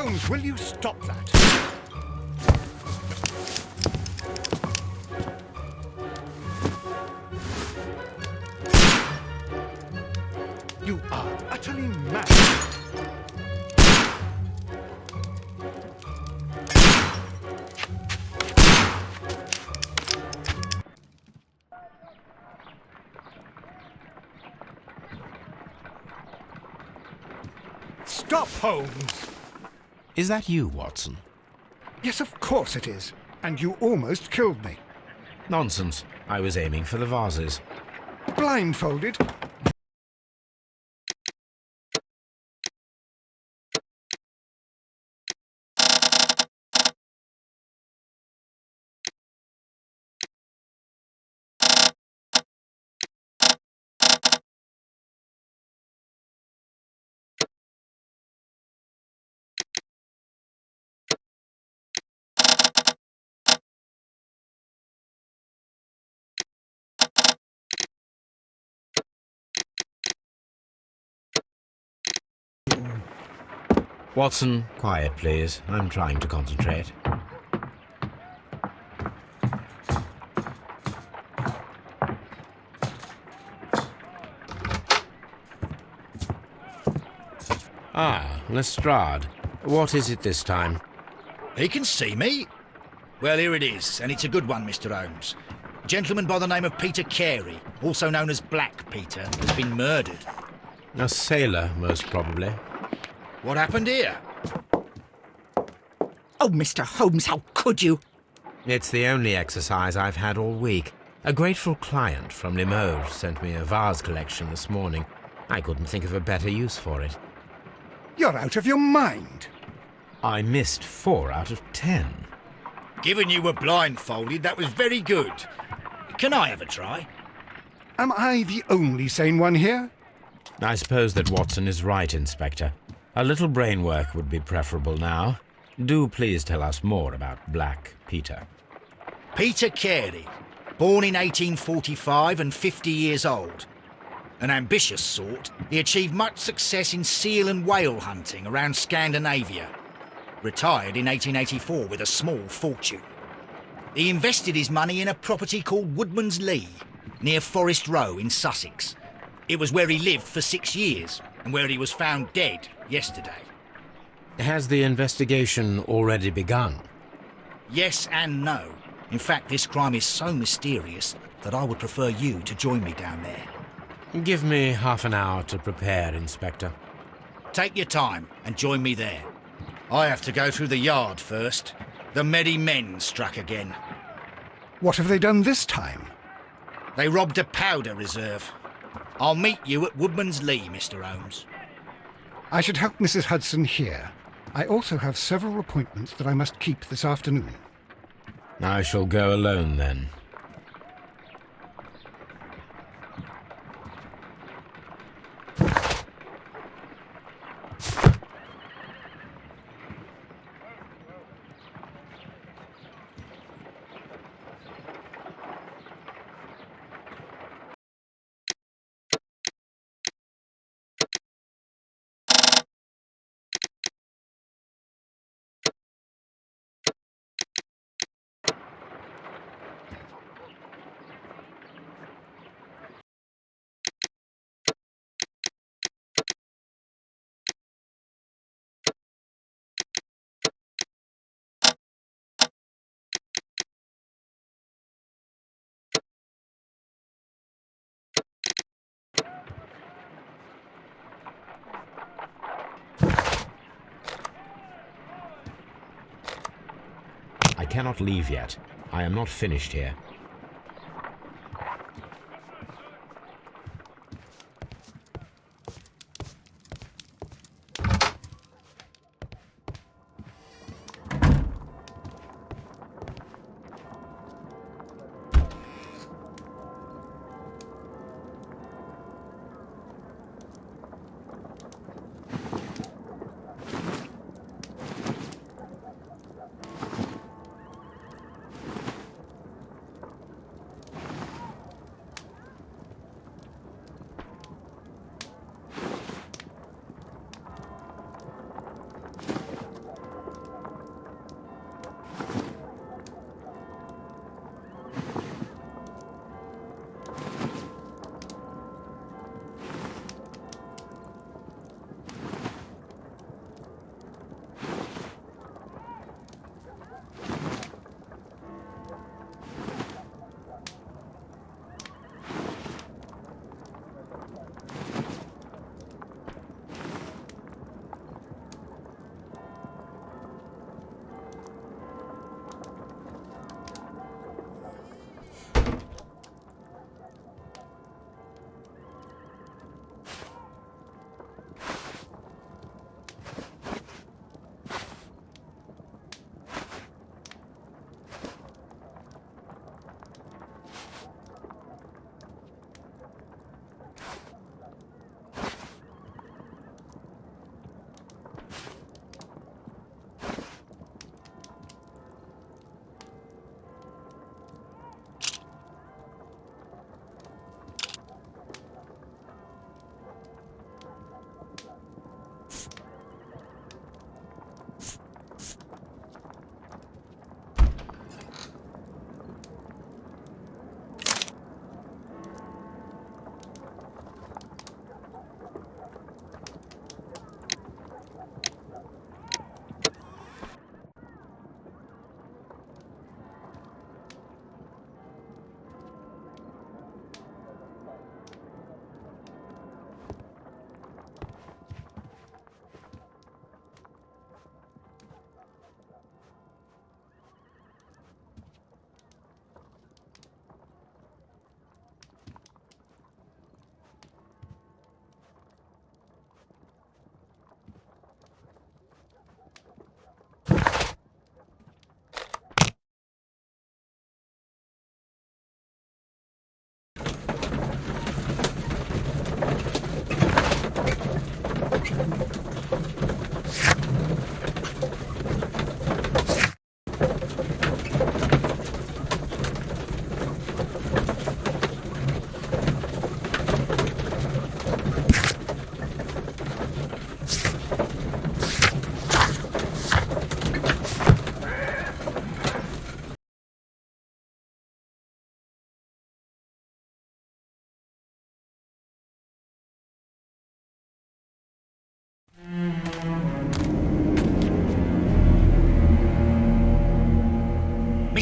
Holmes, will you stop that? You are utterly mad. Stop, Holmes! Is that you, Watson? Yes, of course it is. And you almost killed me. Nonsense. I was aiming for the vases. Blindfolded? Watson, quiet, please. I'm trying to concentrate. Ah, Lestrade. What is it this time? He can see me. Well, here it is, and it's a good one, Mr. Holmes. A gentleman by the name of Peter Carey, also known as Black Peter, has been murdered. A sailor, most probably. What happened here? Oh, Mr. Holmes, how could you? It's the only exercise I've had all week. A grateful client from Limoges sent me a vase collection this morning. I couldn't think of a better use for it. You're out of your mind. I missed 4 out of 10. Given you were blindfolded, that was very good. Can I have a try? Am I the only sane one here? I suppose that Watson is right, Inspector. A little brain work would be preferable now. Do please tell us more about Black Peter. Peter Carey, born in 1845 and 50 years old. An ambitious sort, he achieved much success in seal and whale hunting around Scandinavia. Retired in 1884 with a small fortune. He invested his money in a property called Woodman's Lee, near Forest Row in Sussex. It was where he lived for 6 years, and where he was found dead yesterday. Has the investigation already begun? Yes and no. In fact, this crime is so mysterious that I would prefer you to join me down there. Give me half an hour to prepare, Inspector. Take your time and join me there. I have to go through the yard first. The merry men struck again. What have they done this time? They robbed a powder reserve. I'll meet you at Woodman's Lee, Mr. Holmes. I should help Mrs. Hudson here. I also have several appointments that I must keep this afternoon. I shall go alone, then. I cannot leave yet. I am not finished here.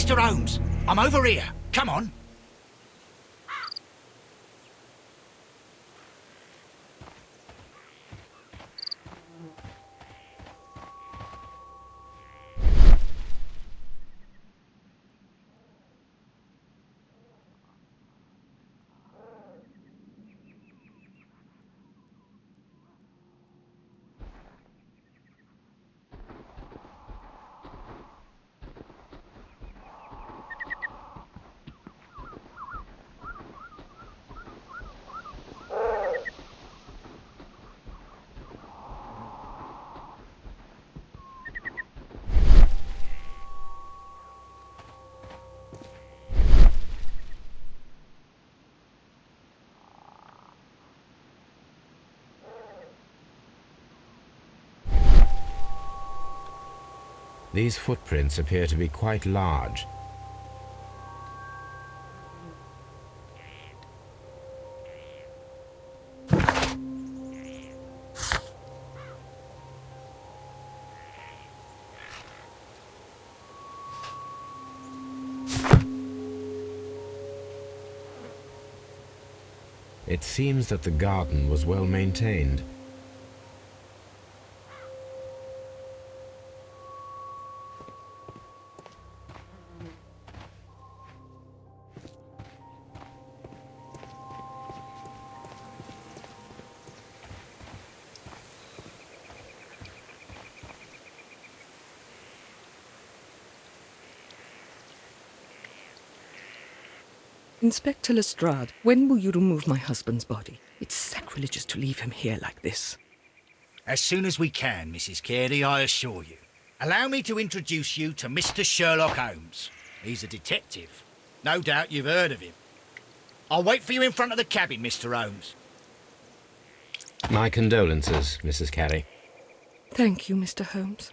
Mr. Holmes, I'm over here. Come on. These footprints appear to be quite large. It seems that the garden was well maintained. Inspector Lestrade, when will you remove my husband's body? It's sacrilegious to leave him here like this. As soon as we can, Mrs. Carey, I assure you. Allow me to introduce you to Mr. Sherlock Holmes. He's a detective. No doubt you've heard of him. I'll wait for you in front of the cabin, Mr. Holmes. My condolences, Mrs. Carey. Thank you, Mr. Holmes.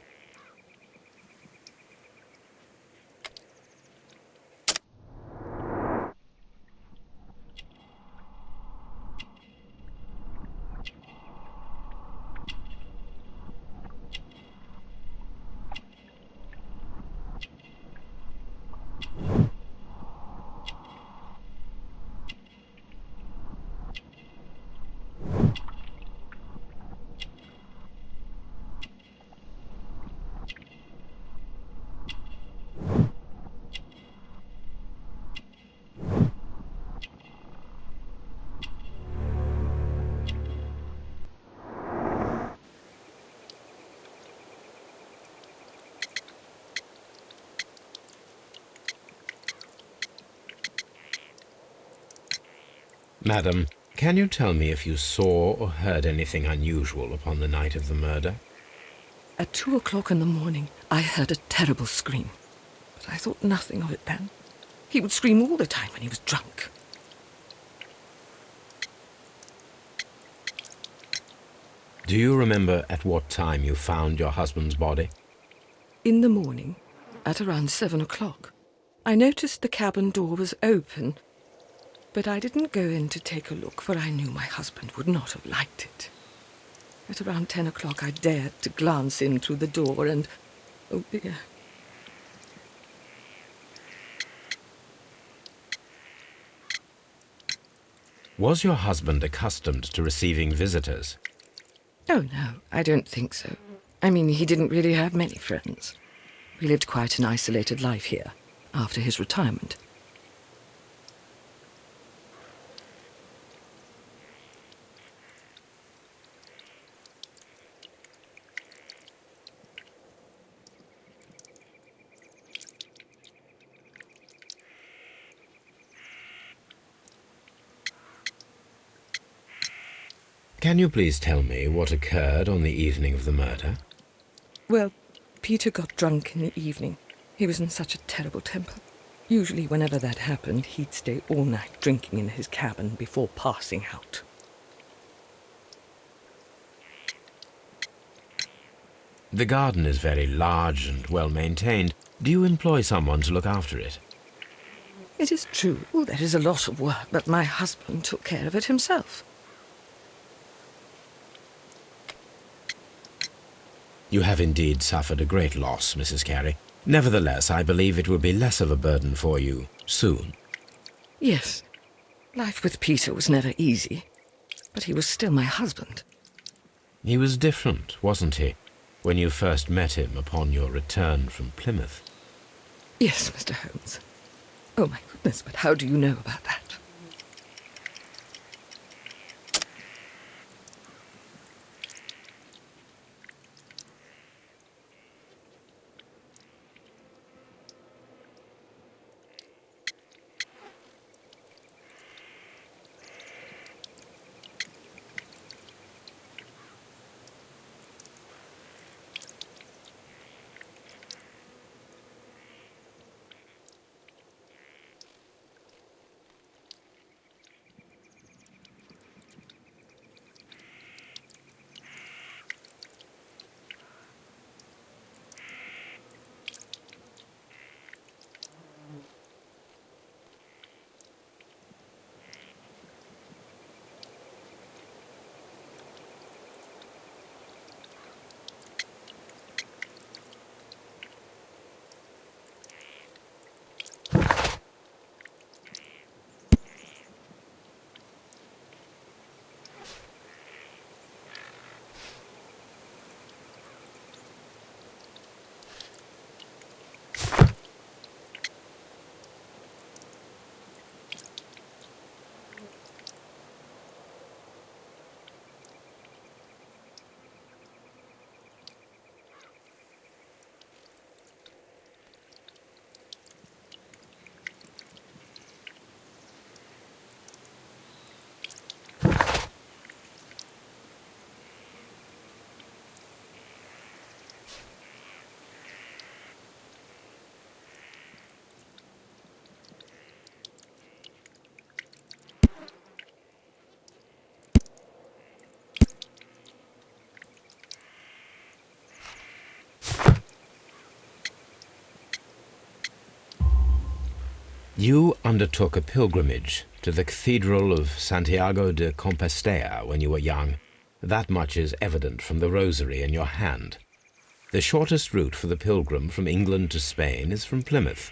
Madam, can you tell me if you saw or heard anything unusual upon the night of the murder? At 2 o'clock in the morning, I heard a terrible scream. But I thought nothing of it then. He would scream all the time when he was drunk. Do you remember at what time you found your husband's body? In the morning, at around 7 o'clock, I noticed the cabin door was open, but I didn't go in to take a look, for I knew my husband would not have liked it. At around 10 o'clock, I dared to glance in through the door and, oh dear. Was your husband accustomed to receiving visitors? Oh, no, I don't think so. I mean, he didn't really have many friends. We lived quite an isolated life here, after his retirement. Can you please tell me what occurred on the evening of the murder? Well, Peter got drunk in the evening. He was in such a terrible temper. Usually, whenever that happened, he'd stay all night drinking in his cabin before passing out. The garden is very large and well maintained. Do you employ someone to look after it? It is true, there is a lot of work, but my husband took care of it himself. You have indeed suffered a great loss, Mrs. Carey. Nevertheless, I believe it will be less of a burden for you soon. Yes, life with Peter was never easy, but he was still my husband. He was different, wasn't he, when you first met him upon your return from Plymouth? Yes, Mr. Holmes. Oh, my goodness, but how do you know about that? You undertook a pilgrimage to the Cathedral of Santiago de Compostela when you were young. That much is evident from the rosary in your hand. The shortest route for the pilgrim from England to Spain is from Plymouth.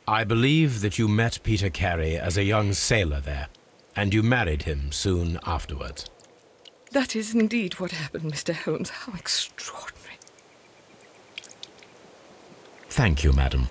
I believe that you met Peter Carey as a young sailor there, and you married him soon afterwards. That is indeed what happened, Mr. Holmes. How extraordinary. Thank you, madam.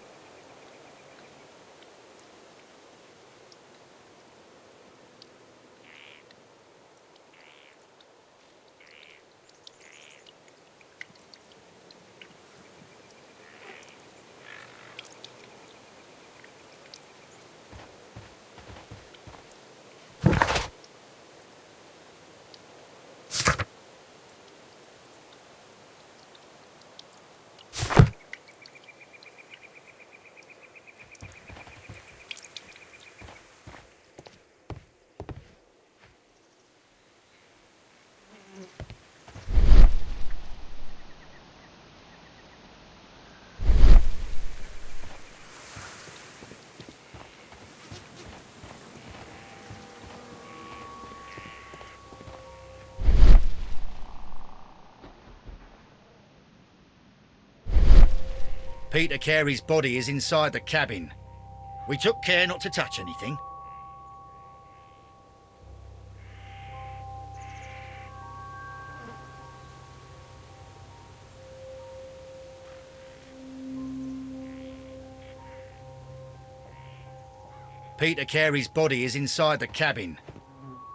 Peter Carey's body is inside the cabin. We took care not to touch anything. Peter Carey's body is inside the cabin.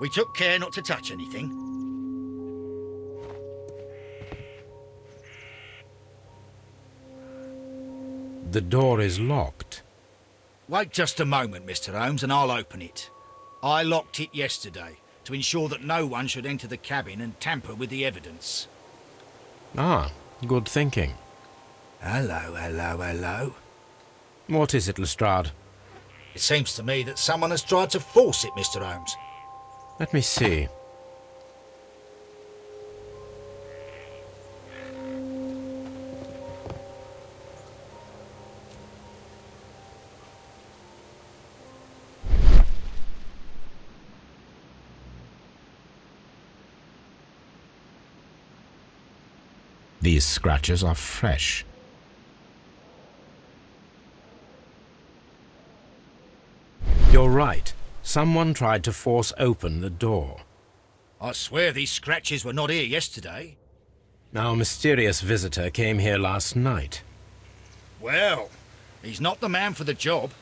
We took care not to touch anything. The door is locked. Wait just a moment, Mr. Holmes, and I'll open it. I locked it yesterday to ensure that no one should enter the cabin and tamper with the evidence. Ah, good thinking. Hello, hello, hello. What is it, Lestrade? It seems to me that someone has tried to force it, Mr. Holmes. Let me see. These scratches are fresh. You're right. Someone tried to force open the door. I swear these scratches were not here yesterday. Our mysterious visitor came here last night. Well, he's not the man for the job.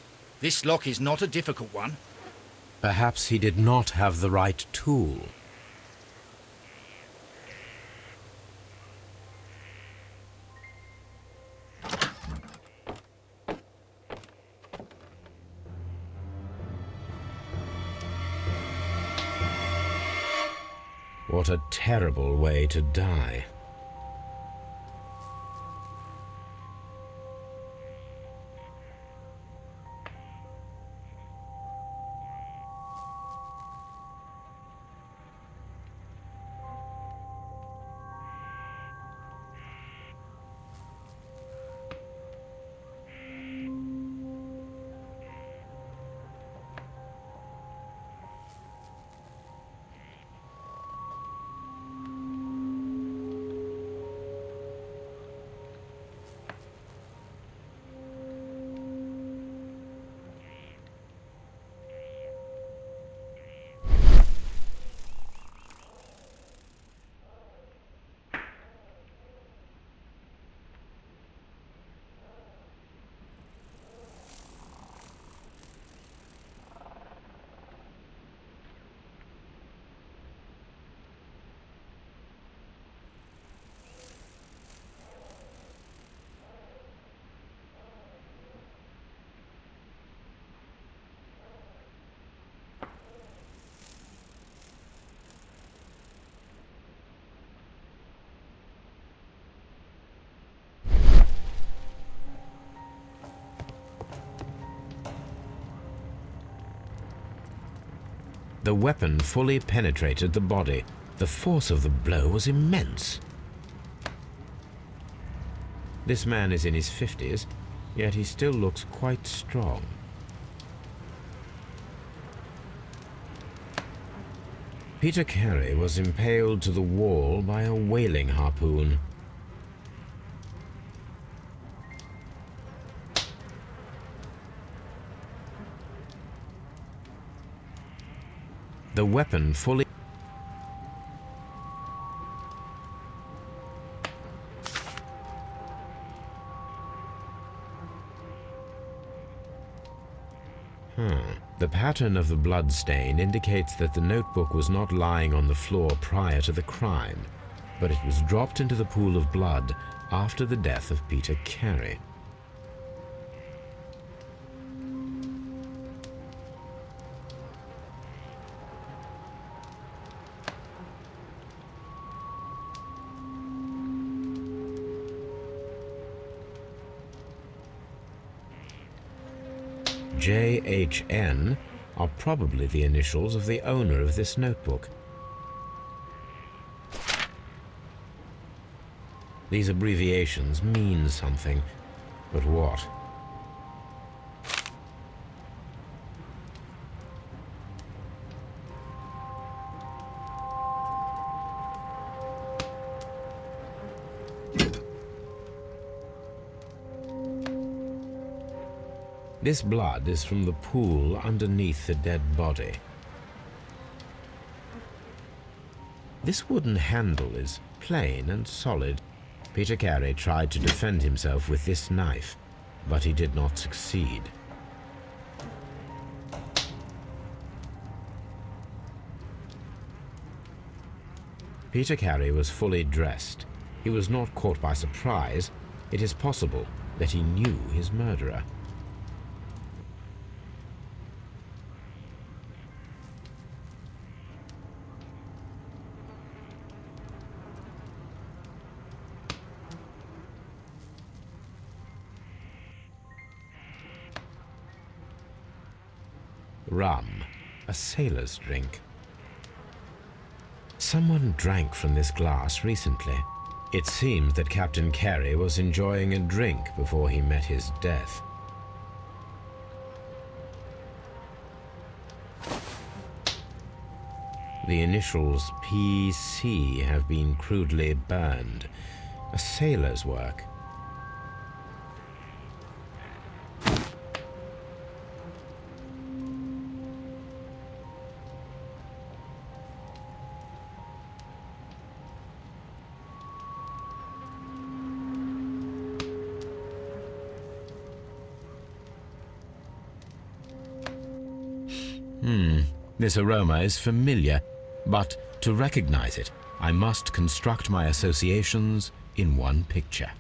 This lock is not a difficult one. Perhaps he did not have the right tool. What a terrible way to die. The weapon fully penetrated the body. The force of the blow was immense. This man is in his 50s, yet he still looks quite strong. Peter Carey was impaled to the wall by a whaling harpoon. The weapon fully... The pattern of the blood stain indicates that the notebook was not lying on the floor prior to the crime, but it was dropped into the pool of blood after the death of Peter Carey. JHN are probably the initials of the owner of this notebook. These abbreviations mean something, but what? This blood is from the pool underneath the dead body. This wooden handle is plain and solid. Peter Carey tried to defend himself with this knife, but he did not succeed. Peter Carey was fully dressed. He was not caught by surprise. It is possible that he knew his murderer. Rum, a sailor's drink. Someone drank from this glass recently. It seems that Captain Carey was enjoying a drink before he met his death. The initials PC have been crudely burned. A sailor's work. This aroma is familiar, but to recognize it, I must construct my associations in one picture.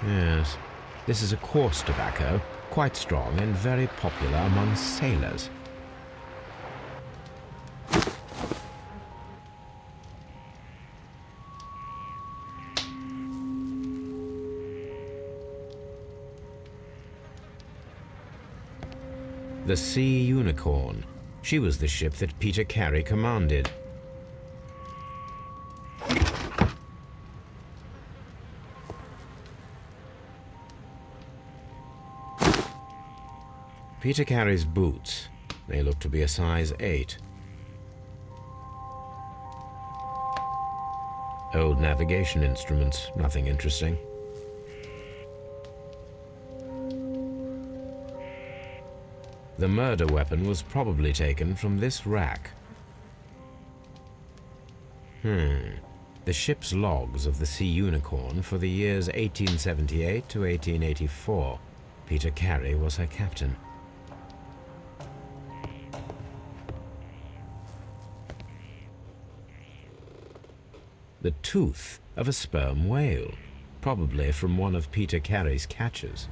Yes, this is a coarse tobacco, quite strong and very popular among sailors. The Sea Unicorn. She was the ship that Peter Carey commanded. Peter Carey's boots. They look to be a size 8. Old navigation instruments, nothing interesting. The murder weapon was probably taken from this rack. The ship's logs of the Sea Unicorn for the years 1878 to 1884. Peter Carey was her captain. The tooth of a sperm whale, probably from one of Peter Carey's catches.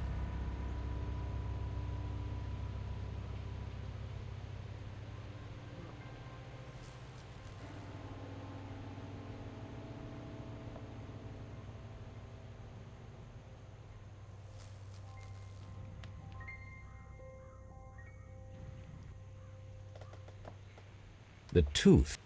The tooth.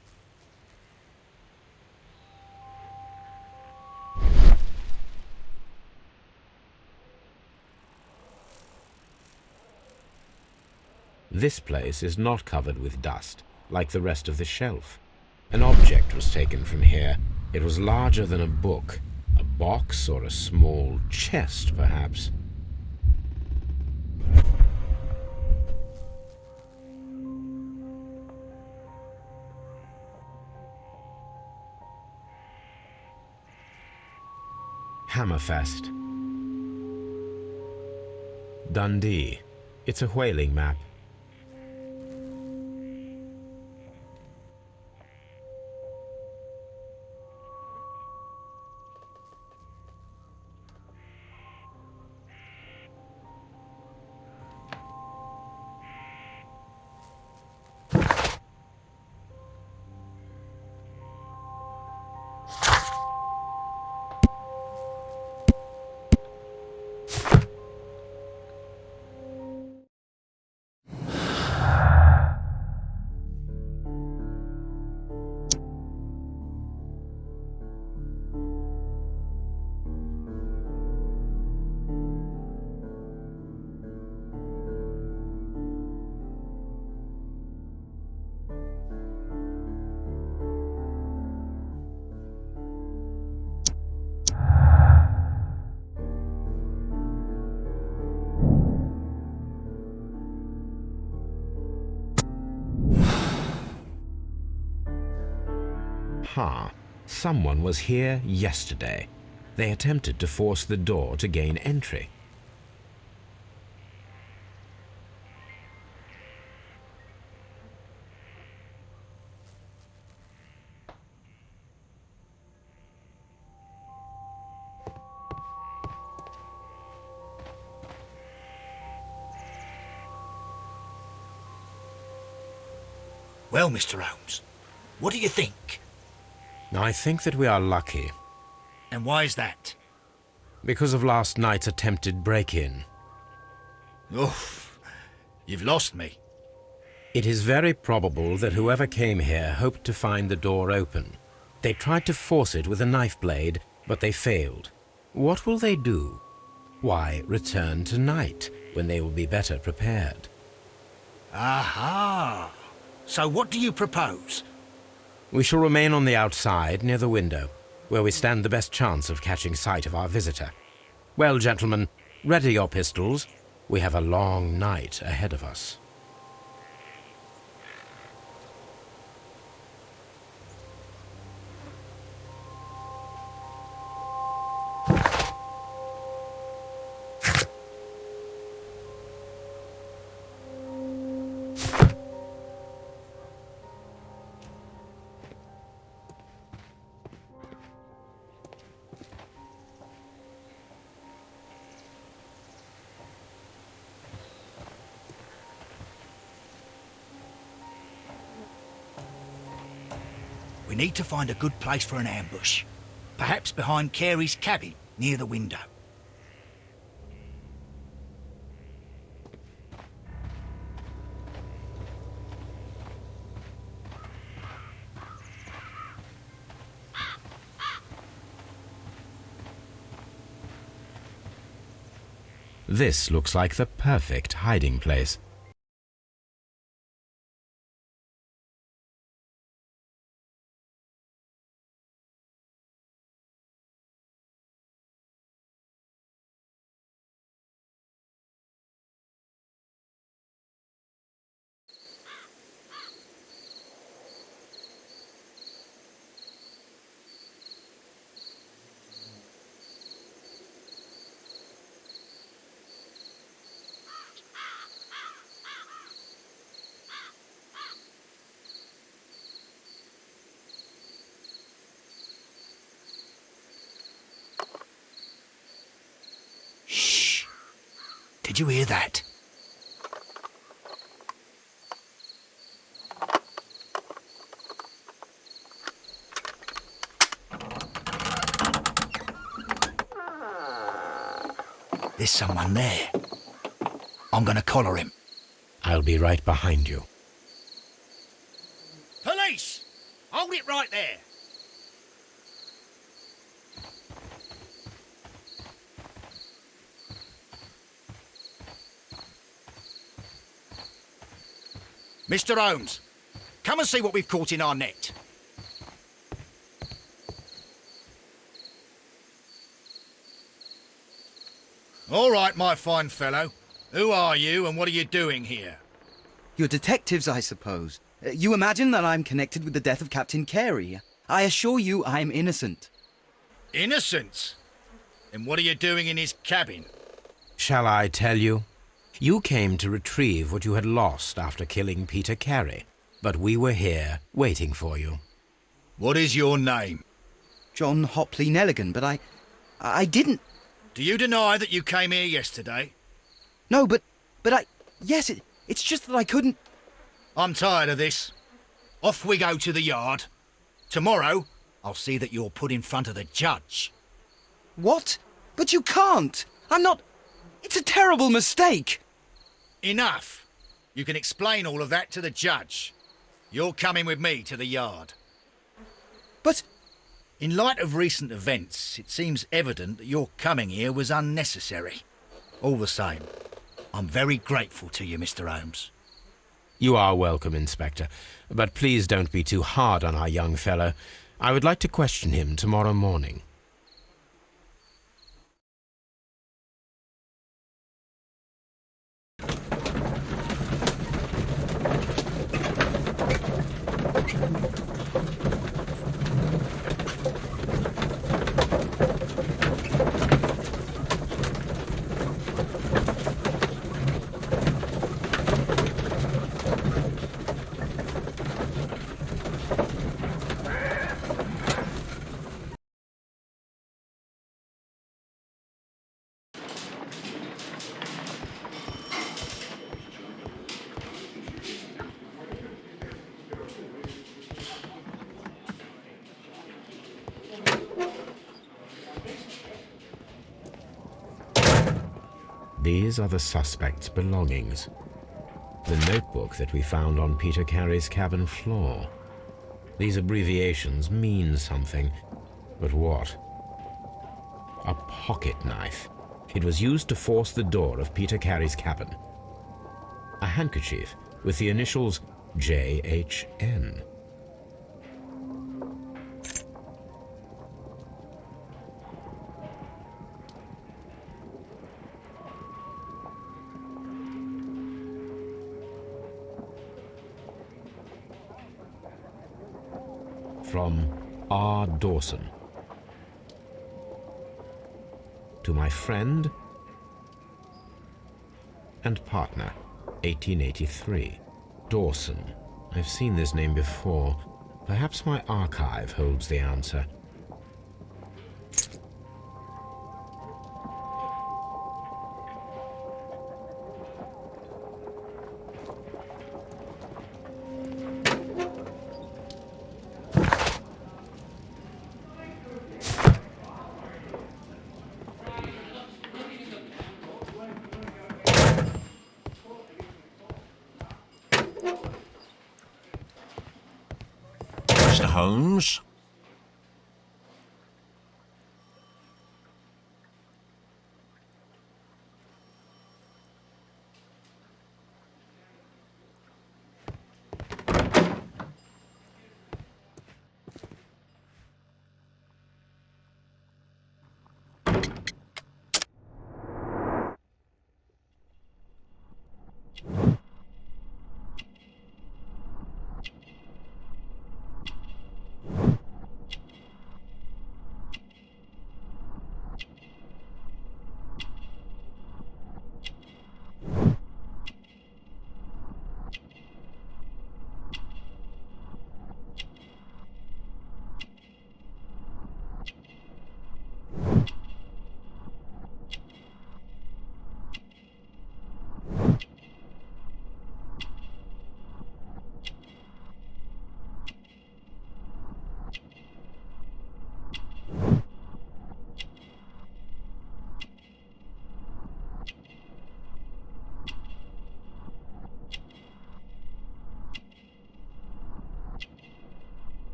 This place is not covered with dust, like the rest of the shelf. An object was taken from here. It was larger than a book, a box or a small chest, perhaps. Hammerfest. Dundee. It's a whaling map. Aha! Someone was here yesterday. They attempted to force the door to gain entry. Well, Mr. Holmes, what do you think? I think that we are lucky, And why is that? because of last night's attempted break-in. Oof, you've lost me. It is very probable that whoever came here hoped to find the door open. They tried to force it with a knife blade, but they failed. What will they do? Why, return tonight, when they will be better prepared. Aha! So what do you propose? We shall remain on the outside, near the window, where we stand the best chance of catching sight of our visitor. Well, gentlemen, ready your pistols. We have a long night ahead of us. We need to find a good place for an ambush. Perhaps behind Carey's cabin, near the window. This looks like the perfect hiding place. Shh! Did you hear that? There's someone there. I'm gonna collar him. I'll be right behind you. Police! Hold it right there! Mr. Holmes, come and see what we've caught in our net. All right, my fine fellow. Who are you and what are you doing here? You're detectives, I suppose. You imagine that I'm connected with the death of Captain Carey. I assure you I'm innocent. Innocent? And what are you doing in his cabin? Shall I tell you? You came to retrieve what you had lost after killing Peter Carey, but we were here waiting for you. What is your name? John Hopley Nelligan, but I didn't... Do you deny that you came here yesterday? No, but yes, it's just that I couldn't... I'm tired of this. Off we go to the yard. Tomorrow, I'll see that you're put in front of the judge. What? But you can't! I'm not... It's a terrible mistake! Enough. You can explain all of that to the judge. You're coming with me to the yard. But... In light of recent events, it seems evident that your coming here was unnecessary. All the same, I'm very grateful to you, Mr. Holmes. You are welcome, Inspector, but please don't be too hard on our young fellow. I would like to question him tomorrow morning. These are the suspect's belongings. The notebook that we found on Peter Carey's cabin floor. These abbreviations mean something, but what? A pocket knife. It was used to force the door of Peter Carey's cabin. A handkerchief with the initials JHN. From R. Dawson. To my friend and partner, 1883. Dawson. I've seen this name before. Perhaps my archive holds the answer. Mr. Holmes?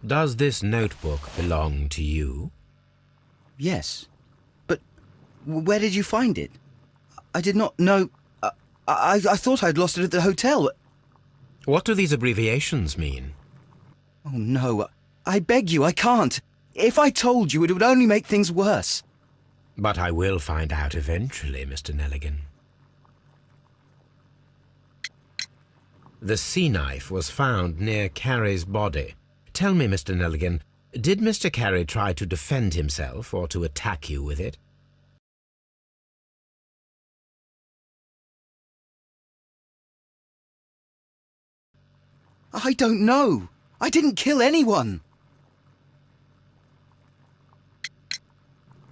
Does this notebook belong to you? Yes. But where did you find it? I did not know... I thought I'd lost it at the hotel. What do these abbreviations mean? Oh, no. I beg you, I can't. If I told you, it would only make things worse. But I will find out eventually, Mr. Nelligan. The sea knife was found near Carey's body. Tell me, Mr. Nelligan, did Mr. Carey try to defend himself or to attack you with it? I don't know. I didn't kill anyone.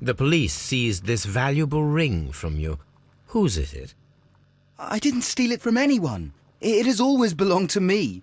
The police seized this valuable ring from you. Whose is it? I didn't steal it from anyone. It has always belonged to me.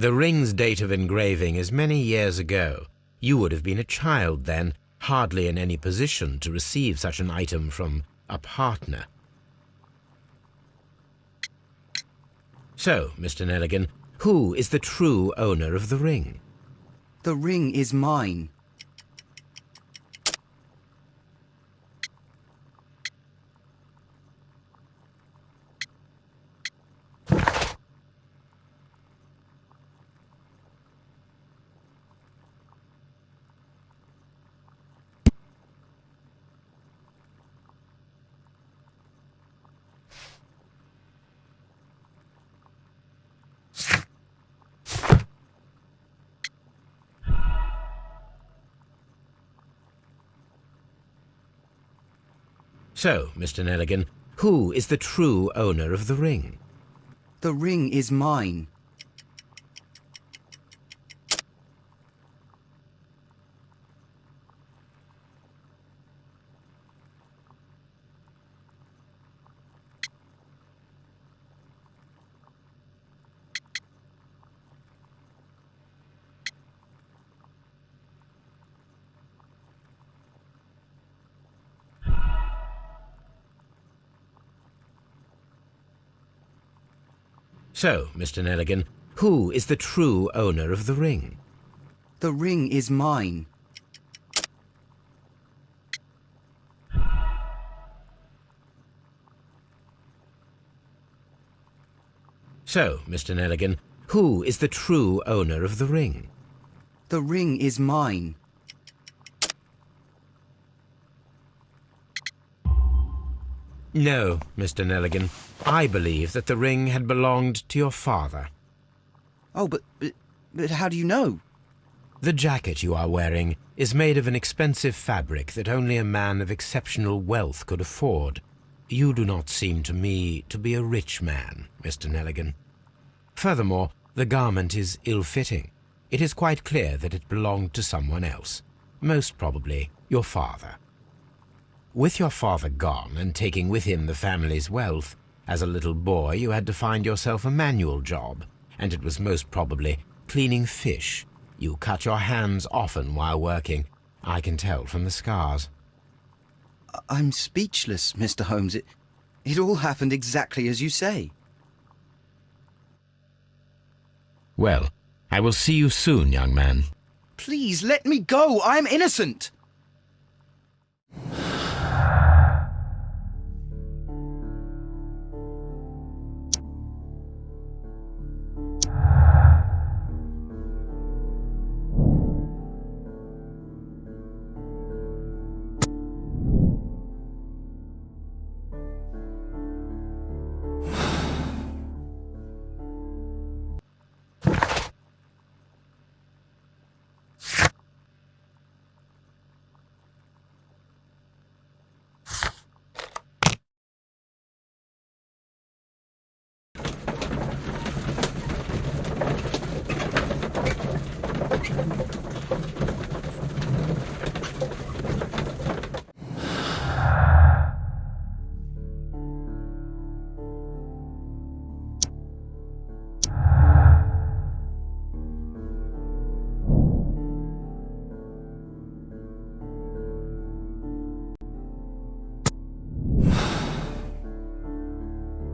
The ring's date of engraving is many years ago. You would have been a child then, hardly in any position to receive such an item from a partner. So, Mr. Nelligan, who is the true owner of the ring? The ring is mine. So, Mr. Nelligan, who is the true owner of the ring? The ring is mine. So, Mr. Nelligan, who is the true owner of the ring? The ring is mine. So, Mr. Nelligan, who is the true owner of the ring? The ring is mine. No, Mr. Nelligan. I believe that the ring had belonged to your father. Oh, but how do you know? The jacket you are wearing is made of an expensive fabric that only a man of exceptional wealth could afford. You do not seem to me to be a rich man, Mr. Nelligan. Furthermore, the garment is ill-fitting. It is quite clear that it belonged to someone else, most probably your father. With your father gone and taking with him the family's wealth, as a little boy you had to find yourself a manual job, and it was most probably cleaning fish. You cut your hands often while working. I can tell from the scars. I'm speechless, Mr. Holmes. It all happened exactly as you say. Well, I will see you soon, young man. Please, let me go. I'm innocent.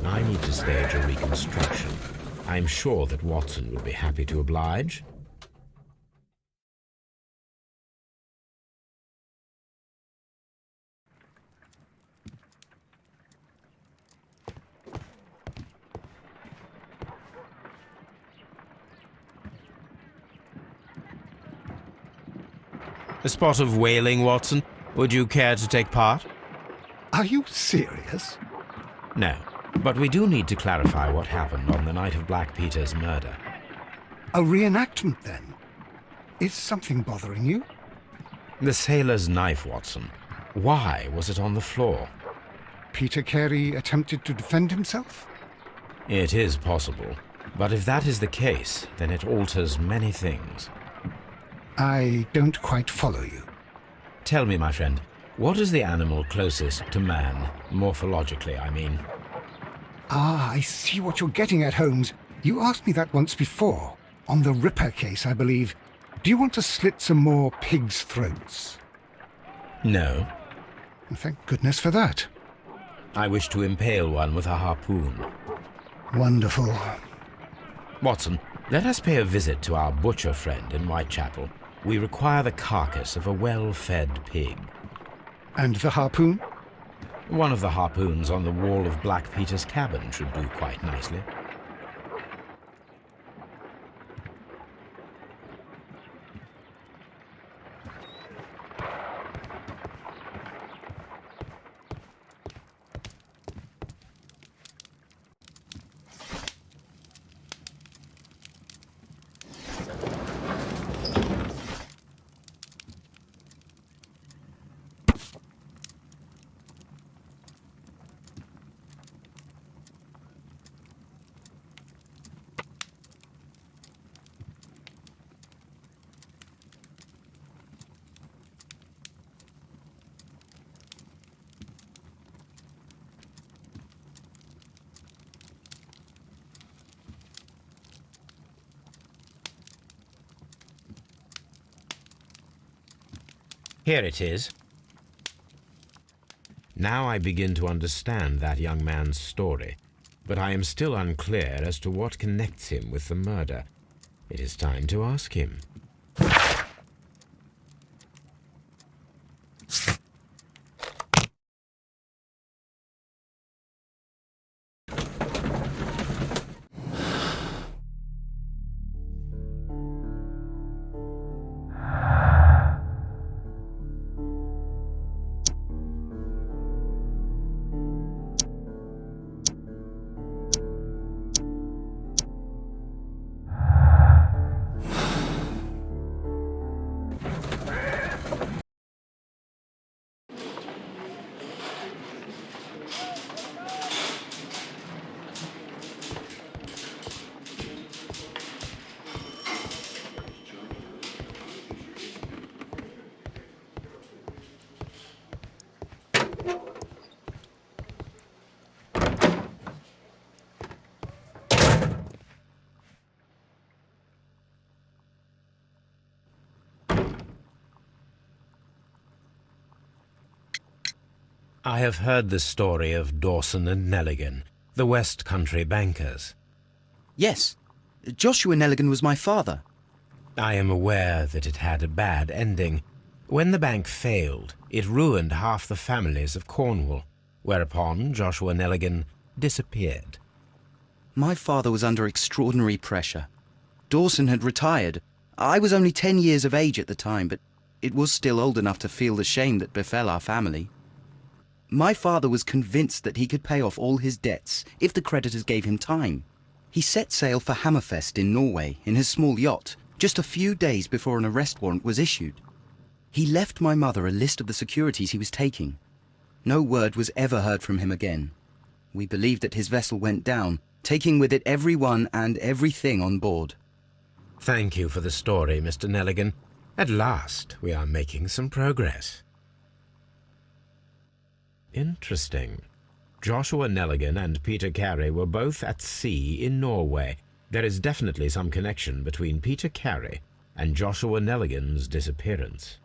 I need to stage a reconstruction. I'm sure that Watson would be happy to oblige. A spot of whaling, Watson. Would you care to take part? Are you serious? No, but we do need to clarify what happened on the night of Black Peter's murder. A reenactment, then? Is something bothering you? The sailor's knife, Watson. Why was it on the floor? Peter Carey attempted to defend himself? It is possible, but if that is the case, then it alters many things. I don't quite follow you. Tell me, my friend, what is the animal closest to man, morphologically, I mean? Ah, I see what you're getting at, Holmes. You asked me that once before. On the Ripper case, I believe. Do you want to slit some more pigs' throats? No. Thank goodness for that. I wish to impale one with a harpoon. Wonderful. Watson, let us pay a visit to our butcher friend in Whitechapel. We require the carcass of a well-fed pig. And the harpoon? One of the harpoons on the wall of Black Peter's cabin should do quite nicely. Here it is. Now I begin to understand that young man's story, but I am still unclear as to what connects him with the murder. It is time to ask him. I have heard the story of Dawson and Nelligan, the West Country bankers. Yes. Joshua Nelligan was my father. I am aware that it had a bad ending. When the bank failed, it ruined half the families of Cornwall, whereupon Joshua Nelligan disappeared. My father was under extraordinary pressure. Dawson had retired. I was only 10 years of age at the time, but it was still old enough to feel the shame that befell our family. My father was convinced that he could pay off all his debts if the creditors gave him time. He set sail for Hammerfest in Norway in his small yacht, just a few days before an arrest warrant was issued. He left my mother a list of the securities he was taking. No word was ever heard from him again. We believe that his vessel went down, taking with it everyone and everything on board. Thank you for the story, Mr. Nelligan. At last, we are making some progress. Interesting. Joshua Nelligan and Peter Carey were both at sea in Norway. There is definitely some connection between Peter Carey and Joshua Nelligan's disappearance.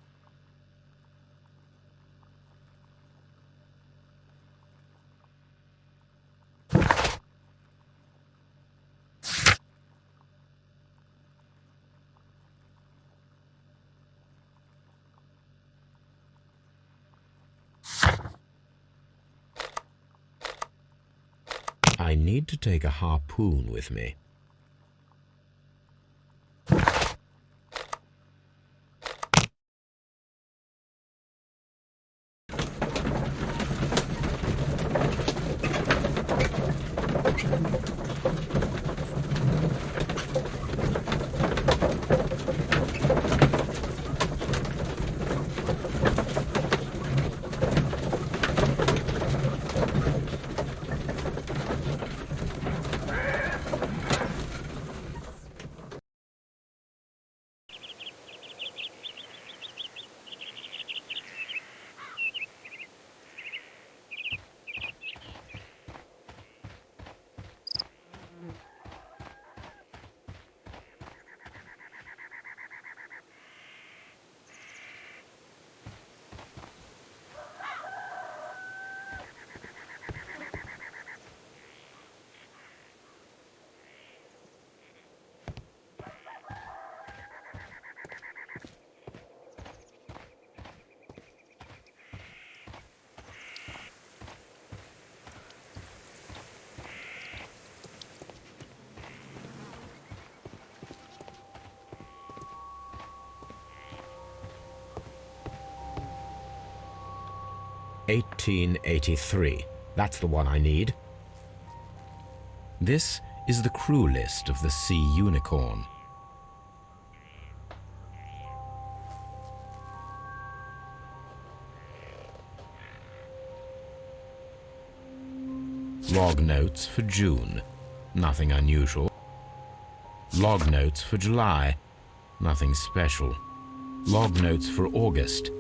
I need to take a harpoon with me. 1883. That's the one I need. This is the crew list of the Sea Unicorn. Log notes for June. Nothing unusual. Log notes for July. Nothing special. Log notes for August.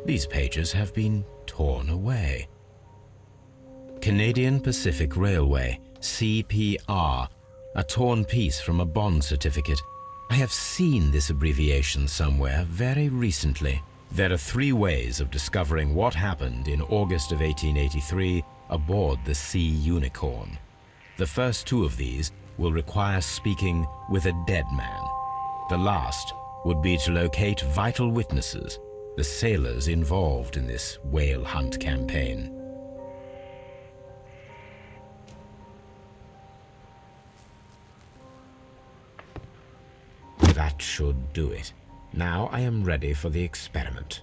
These pages have been torn away. Canadian Pacific Railway, CPR, a torn piece from a bond certificate. I have seen this abbreviation somewhere very recently. There are 3 ways of discovering what happened in August of 1883 aboard the Sea Unicorn. The first 2 of these will require speaking with a dead man. The last would be to locate vital witnesses, the sailors involved in this whale hunt campaign. That should do it. Now I am ready for the experiment.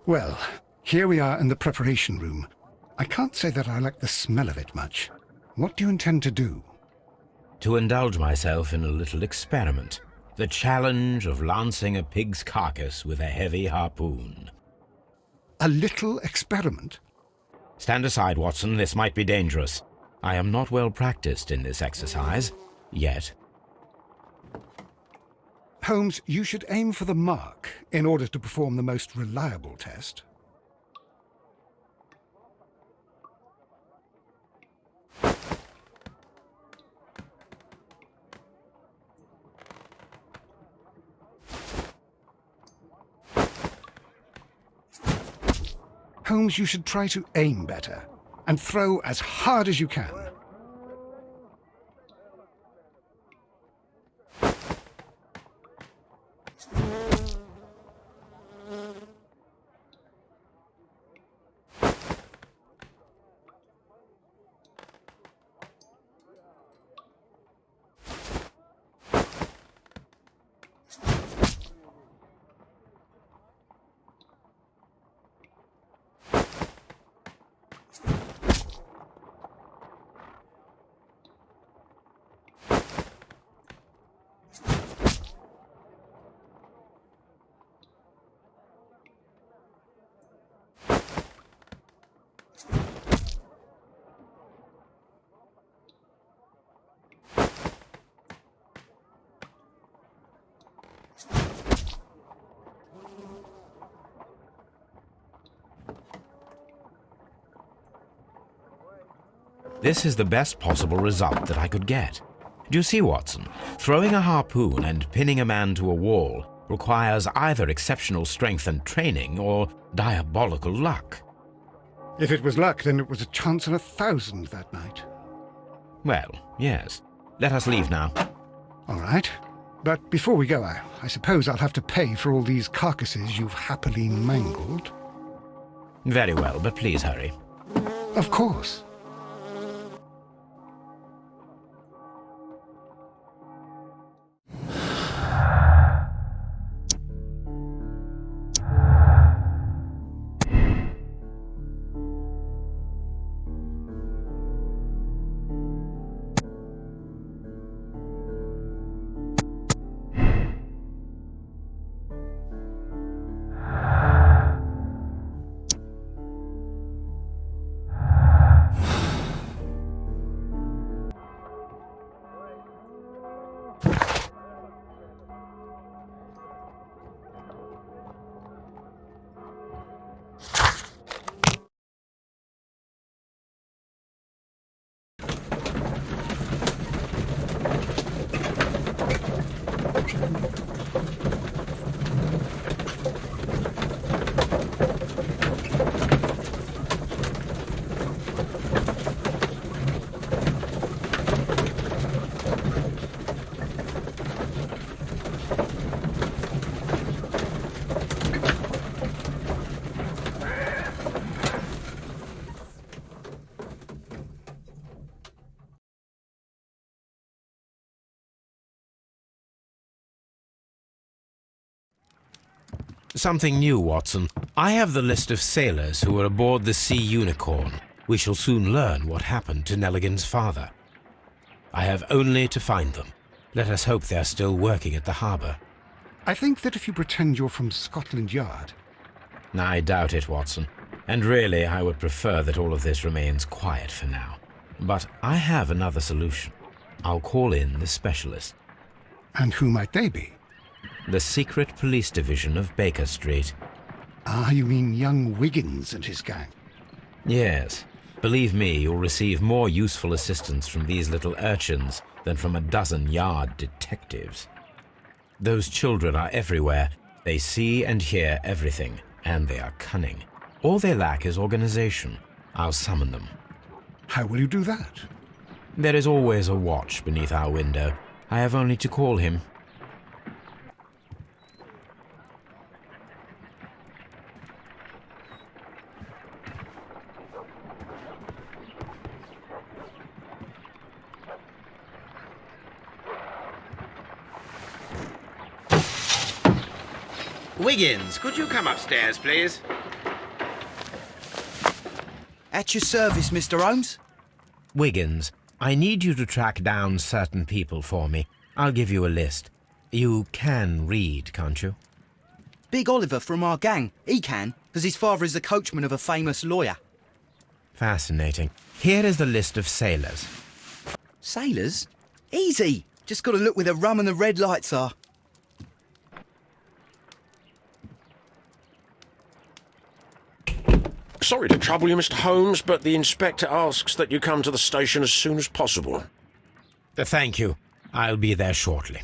Well, here we are in the preparation room. I can't say that I like the smell of it much. What do you intend to do? To indulge myself in a little experiment. The challenge of lancing a pig's carcass with a heavy harpoon. A little experiment? Stand aside, Watson. This might be dangerous. I am not well practiced in this exercise. Yet. Holmes, you should aim for the mark in order to perform the most reliable test. Holmes, you should try to aim better and throw as hard as you can. This is the best possible result that I could get. Do you see, Watson? Throwing a harpoon and pinning a man to a wall requires either exceptional strength and training or diabolical luck. If it was luck, then it was a chance in 1,000 that night. Well, yes. Let us leave now. All right. But before we go, I suppose I'll have to pay for all these carcasses you've happily mangled. Very well, but please hurry. Of course. Something new, Watson. I have the list of sailors who were aboard the Sea Unicorn. We shall soon learn what happened to Nelligan's father. I have only to find them. Let us hope they are still working at the harbour. I think that if you pretend you're from Scotland Yard... I doubt it, Watson. And really, I would prefer that all of this remains quiet for now. But I have another solution. I'll call in the specialist. And who might they be? The secret police division of Baker Street. Ah, you mean young Wiggins and his gang? Yes. Believe me, you'll receive more useful assistance from these little urchins than from a dozen yard detectives. Those children are everywhere. They see and hear everything, and they are cunning. All they lack is organization. I'll summon them. How will you do that? There is always a watch beneath our window. I have only to call him. Wiggins, could you come upstairs, please? At your service, Mr. Holmes. Wiggins, I need you to track down certain people for me. I'll give you a list. You can read, can't you? Big Oliver from our gang. He can, because his father is the coachman of a famous lawyer. Fascinating. Here is the list of sailors. Sailors? Easy. Just got to look where the rum and the red lights are. Sorry to trouble you, Mr. Holmes, but the inspector asks that you come to the station as soon as possible. Thank you. I'll be there shortly.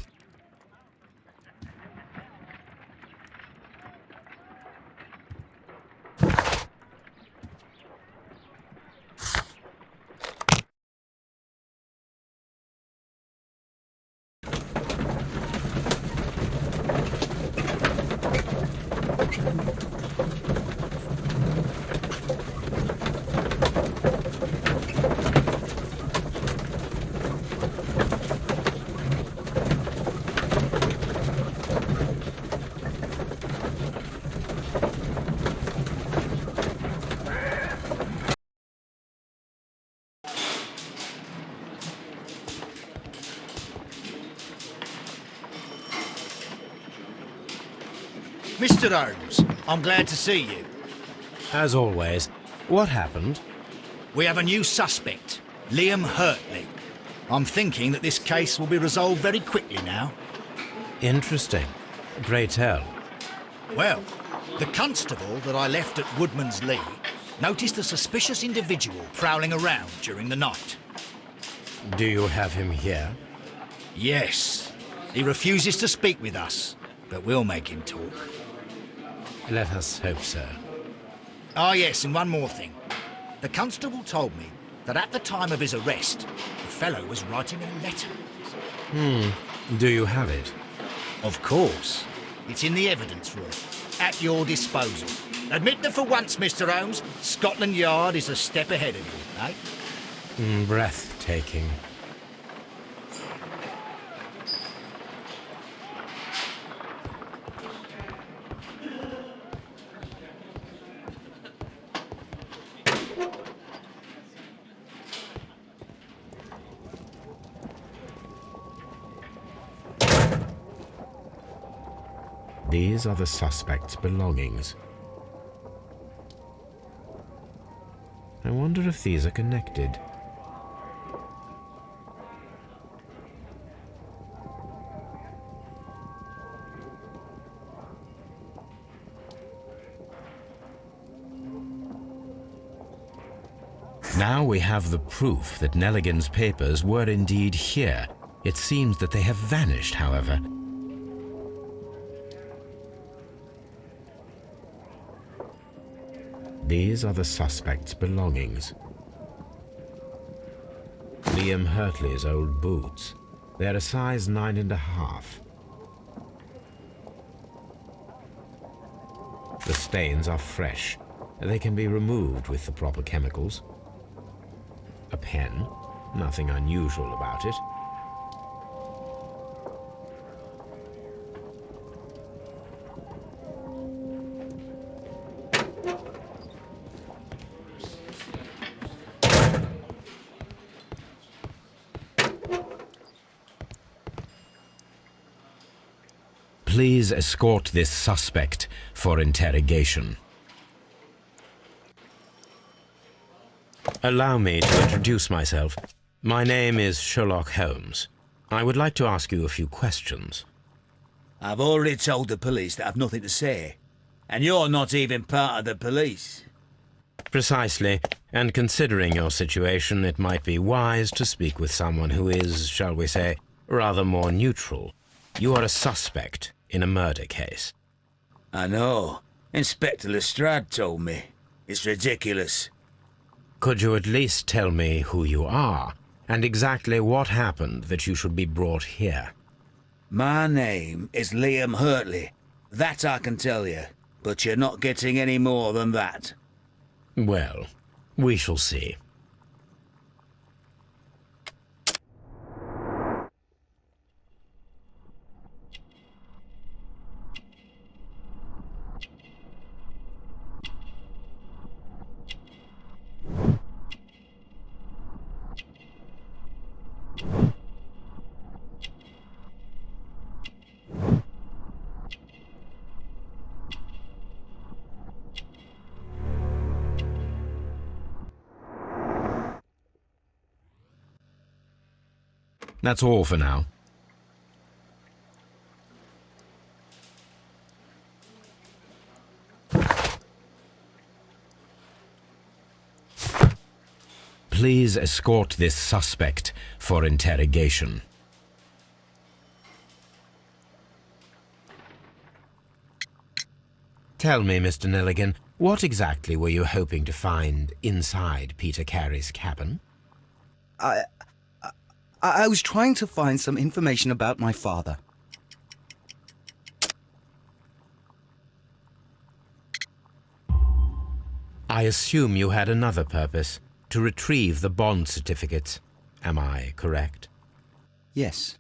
Mr. Holmes, I'm glad to see you. As always, what happened? We have a new suspect, Liam Hurtley. I'm thinking that this case will be resolved very quickly now. Interesting. Pray tell. Well, the constable that I left at Woodman's Lee noticed a suspicious individual prowling around during the night. Do you have him here? Yes. He refuses to speak with us, but we'll make him talk. Let us hope so. Ah, yes, and one more thing. The constable told me that at the time of his arrest, the fellow was writing a letter. Do you have it? Of course. It's in the evidence room, at your disposal. Admit that for once, Mr. Holmes, Scotland Yard is a step ahead of you, eh? Breathtaking. These are the suspect's belongings. I wonder if these are connected. Now we have the proof that Nelligan's papers were indeed here. It seems that they have vanished, however. These are the suspect's belongings. Liam Hurtley's old boots. They're a size 9.5. The stains are fresh. They can be removed with the proper chemicals. A pen. Nothing unusual about it. Please escort this suspect for interrogation. Allow me to introduce myself. My name is Sherlock Holmes. I would like to ask you a few questions. I've already told the police that I've nothing to say. And you're not even part of the police. Precisely, and considering your situation, it might be wise to speak with someone who is, shall we say, rather more neutral. You are a suspect in a murder case. I know. Inspector Lestrade told me. It's ridiculous. Could you at least tell me who you are, and exactly what happened that you should be brought here? My name is Liam Hurtley. That I can tell you. But you're not getting any more than that. Well, we shall see. That's all for now. Please escort this suspect for interrogation. Tell me, Mr. Nelligan, what exactly were you hoping to find inside Peter Carey's cabin? I was trying to find some information about my father. I assume you had another purpose, to retrieve the bond certificates. Am I correct? Yes.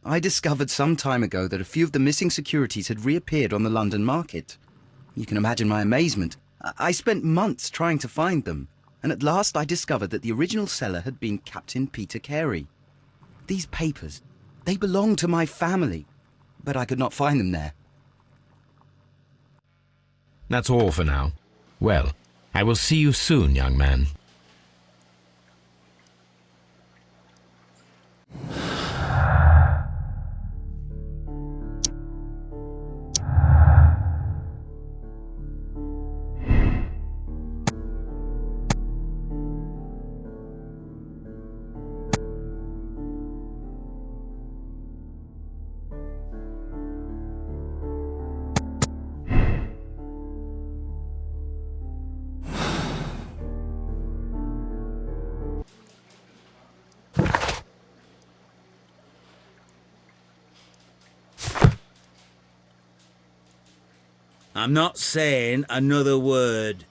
I discovered some time ago that a few of the missing securities had reappeared on the London market. You can imagine my amazement. I spent months trying to find them, and at last I discovered that the original seller had been Captain Peter Carey. These papers, they belonged to my family, but I could not find them there. That's all for now. Well, I will see you soon, young man. I'm not saying another word.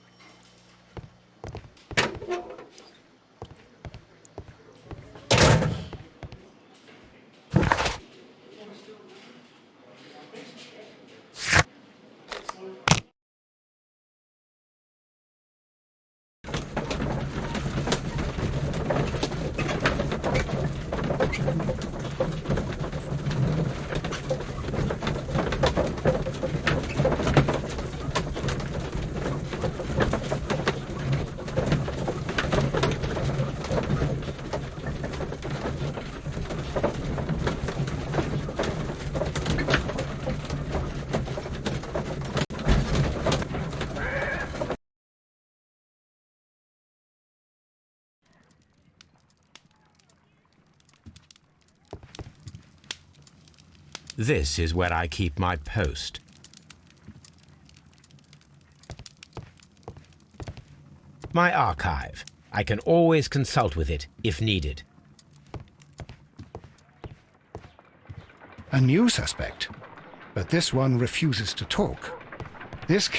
This is where I keep my post. My archive. I can always consult with it if needed. A new suspect, but this one refuses to talk. This...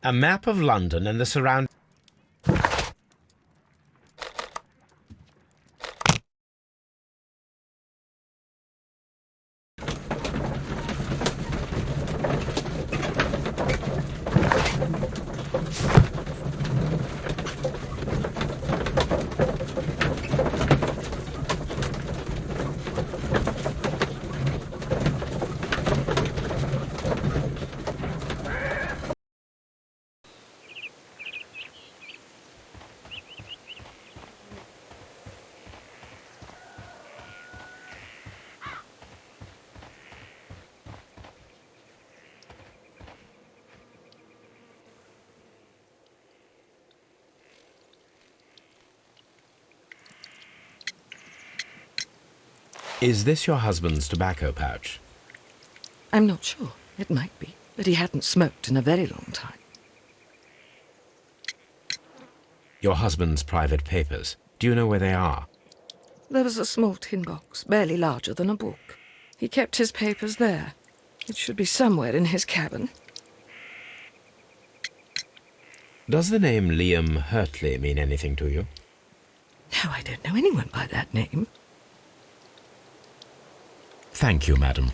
A map of London and the surrounding... Is this your husband's tobacco pouch? I'm not sure. It might be, but he hadn't smoked in a very long time. Your husband's private papers. Do you know where they are? There was a small tin box, barely larger than a book. He kept his papers there. It should be somewhere in his cabin. Does the name Liam Hurtley mean anything to you? No, I don't know anyone by that name. Thank you, madam.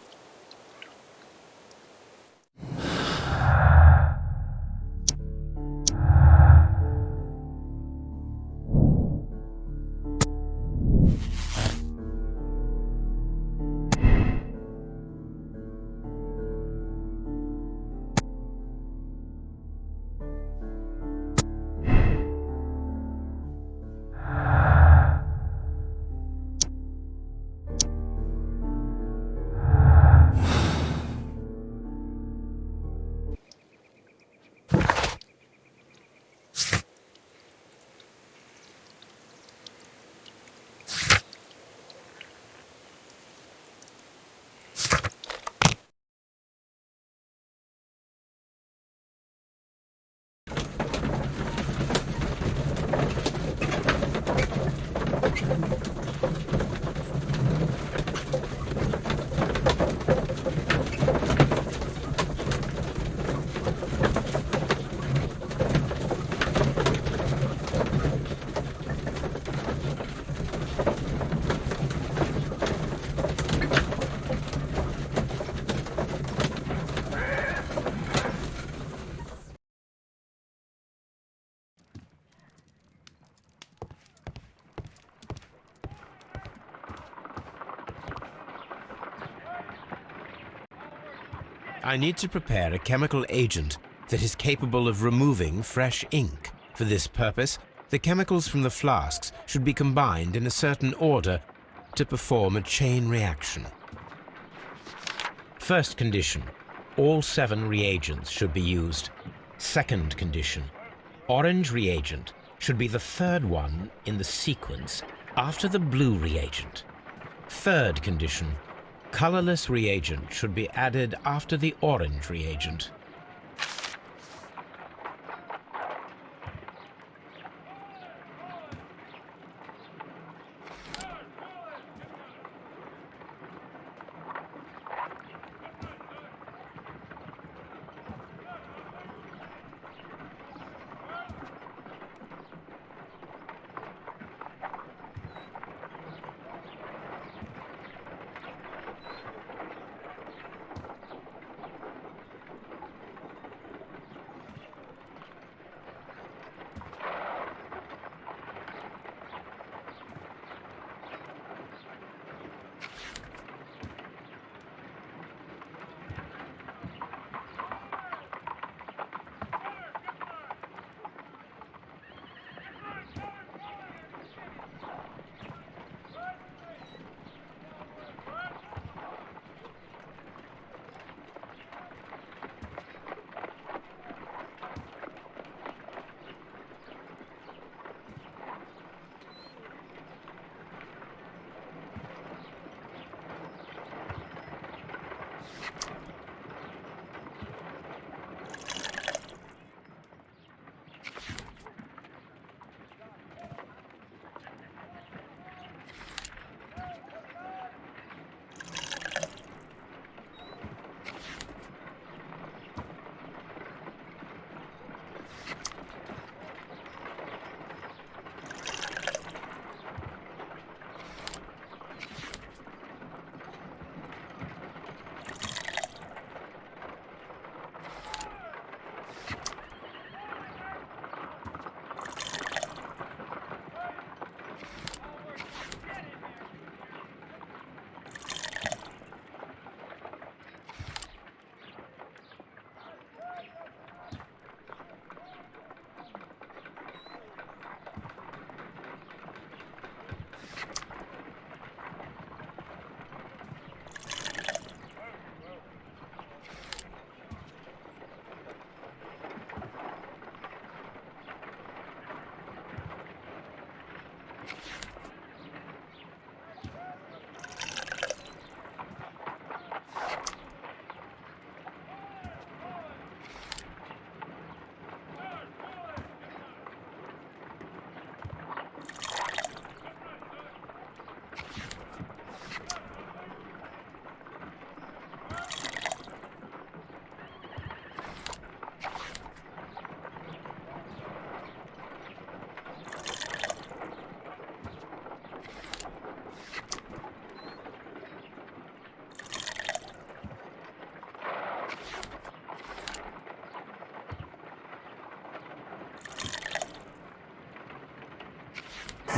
I need to prepare a chemical agent that is capable of removing fresh ink. For this purpose, the chemicals from the flasks should be combined in a certain order to perform a chain reaction. First condition, all 7 reagents should be used. Second condition, orange reagent should be the third one in the sequence after the blue reagent. Third condition, colorless reagent should be added after the orange reagent.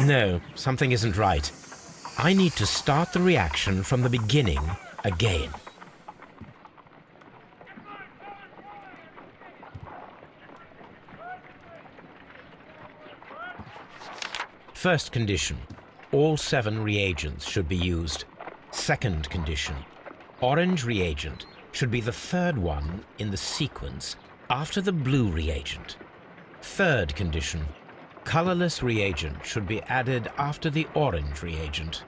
No, something isn't right. I need to start the reaction from the beginning again. First condition, all 7 reagents should be used. Second condition, orange reagent should be the third one in the sequence after the blue reagent. Third condition, colorless reagent should be added after the orange reagent.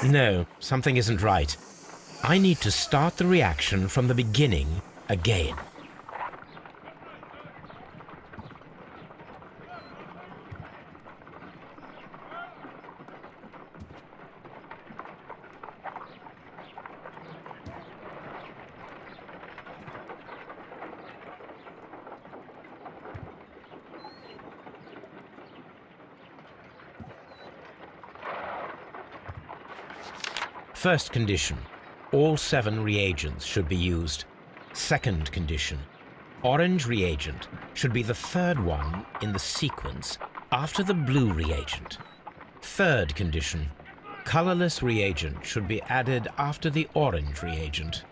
No, something isn't right. I need to start the reaction from the beginning again. First condition, all 7 reagents should be used. Second condition, orange reagent should be the third one in the sequence after the blue reagent. Third condition, colorless reagent should be added after the orange reagent.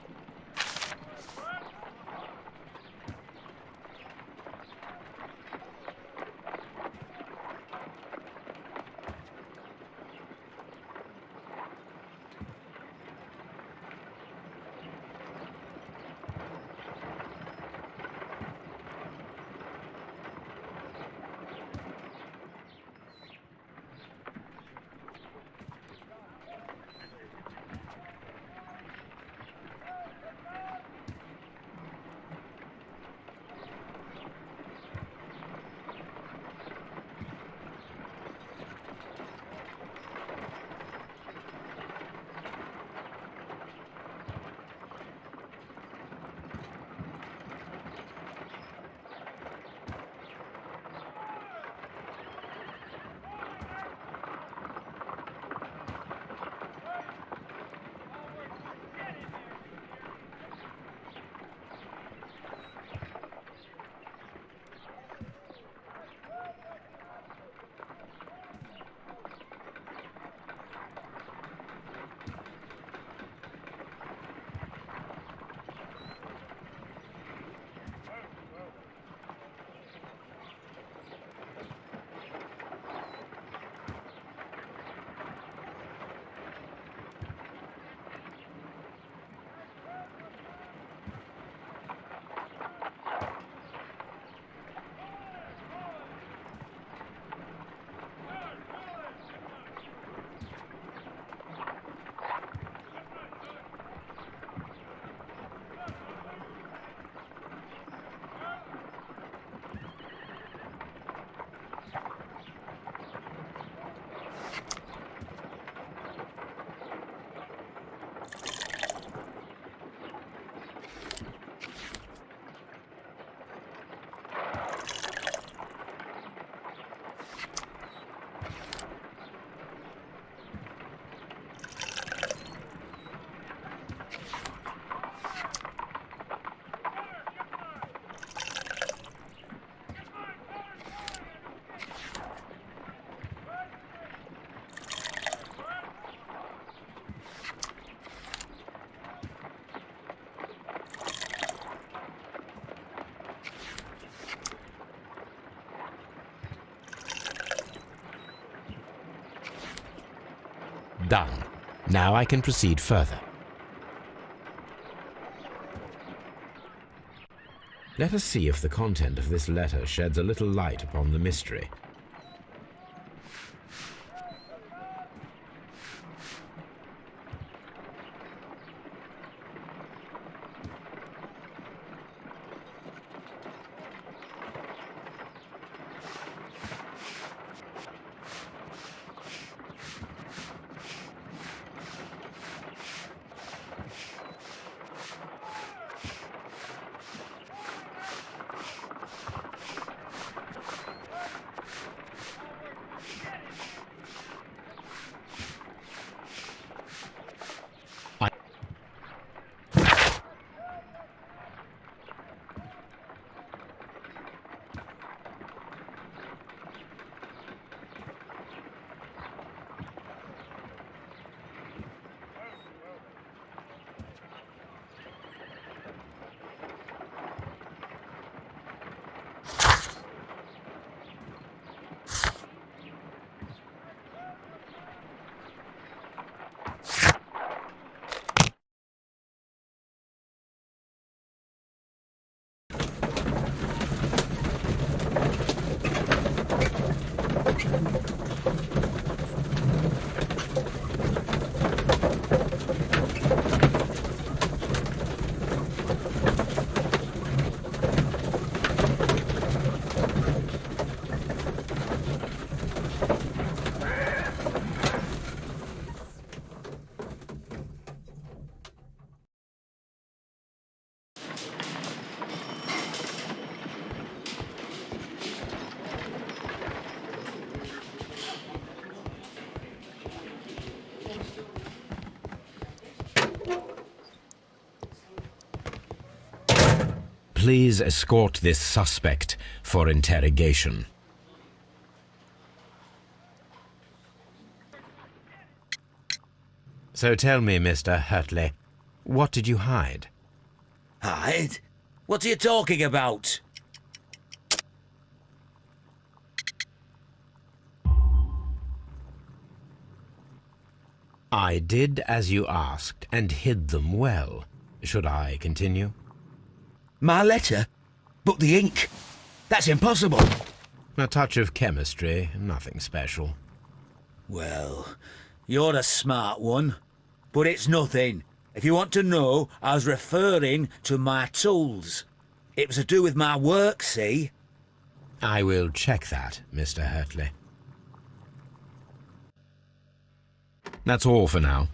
Done. Now I can proceed further. Let us see if the content of this letter sheds a little light upon the mystery. Please escort this suspect for interrogation. So tell me, Mr. Hurtley, what did you hide? Hide? What are you talking about? I did as you asked and hid them well. Should I continue? My letter? But the ink? That's impossible. A touch of chemistry, nothing special. Well, you're a smart one. But it's nothing. If you want to know, I was referring to my tools. It was to do with my work, see? I will check that, Mr. Hurtley. That's all for now.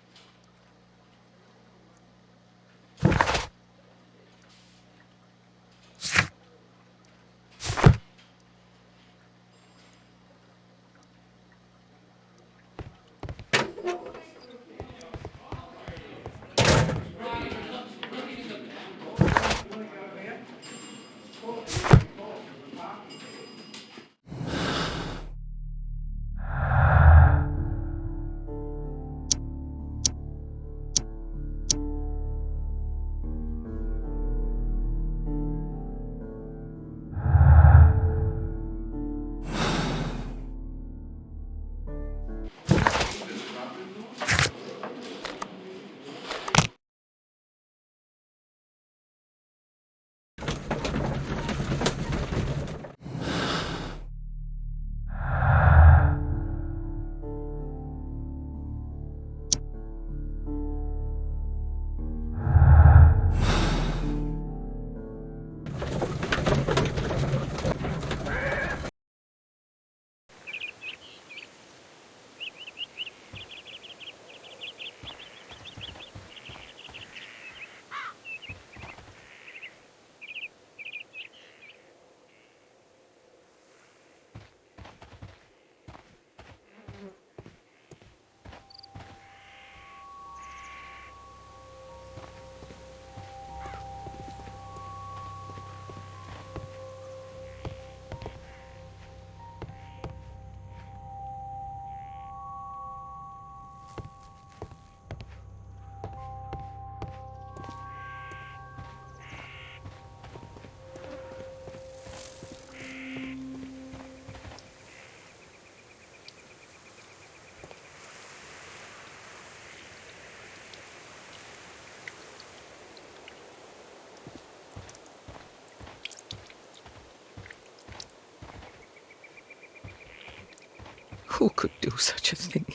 Who could do such a thing?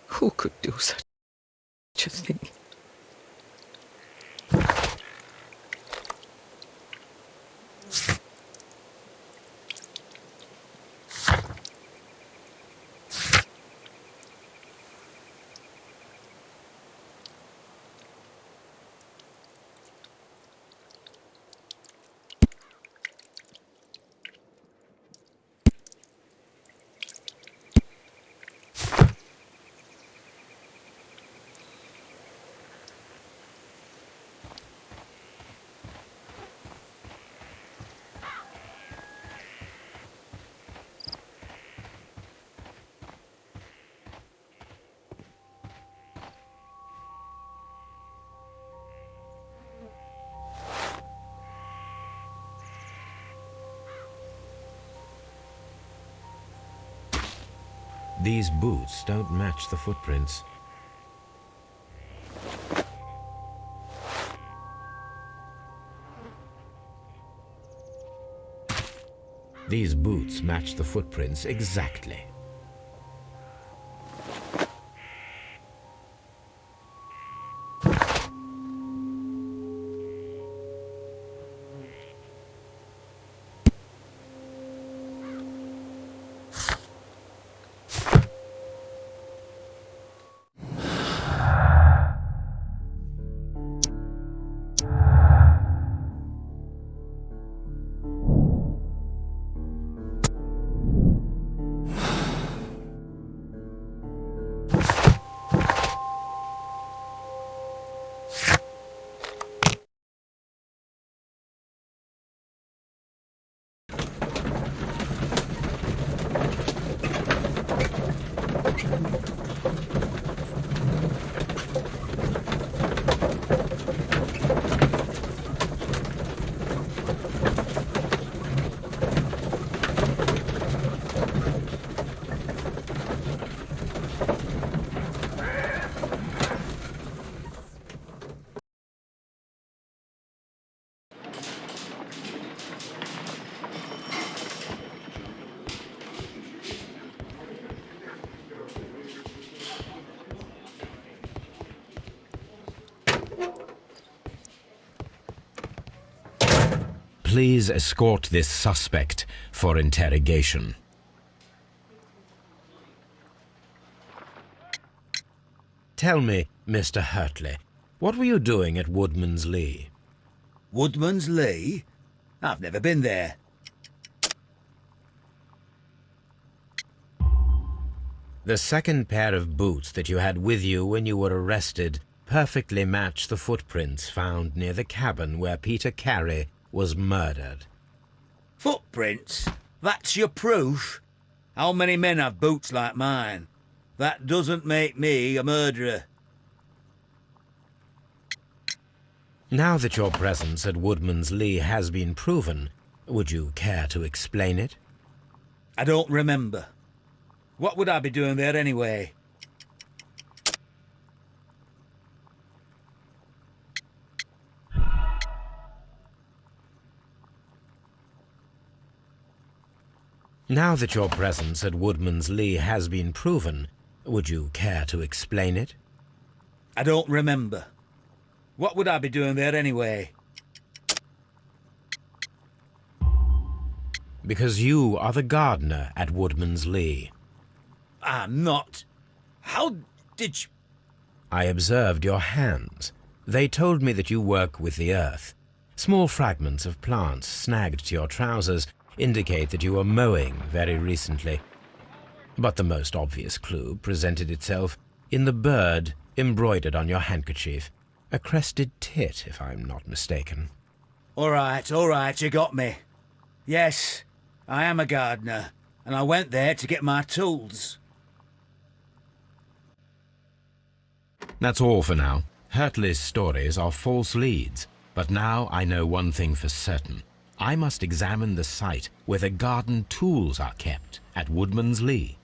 Who could do such a thing? These boots don't match the footprints. These boots match the footprints exactly. Please escort this suspect for interrogation. Tell me, Mr. Hurtley, what were you doing at Woodman's Lee? Woodman's Lee? I've never been there. The second pair of boots that you had with you when you were arrested perfectly match the footprints found near the cabin where Peter Carey was murdered. Footprints? That's your proof? How many men have boots like mine? That doesn't make me a murderer. Now that your presence at Woodman's Lee has been proven, would you care to explain it? I don't remember. What would I be doing there anyway? Now that your presence at Woodman's Lee has been proven, would you care to explain it? I don't remember. What would I be doing there anyway? Because you are the gardener at Woodman's Lee. I'm not. How did you... I observed your hands. They told me that you work with the earth. Small fragments of plants snagged to your trousers indicate that you were mowing very recently. But the most obvious clue presented itself in the bird embroidered on your handkerchief. A crested tit, if I'm not mistaken. All right, you got me. Yes, I am a gardener, and I went there to get my tools. That's all for now. Hurtley's stories are false leads, but now I know one thing for certain. I must examine the site where the garden tools are kept at Woodman's Lee.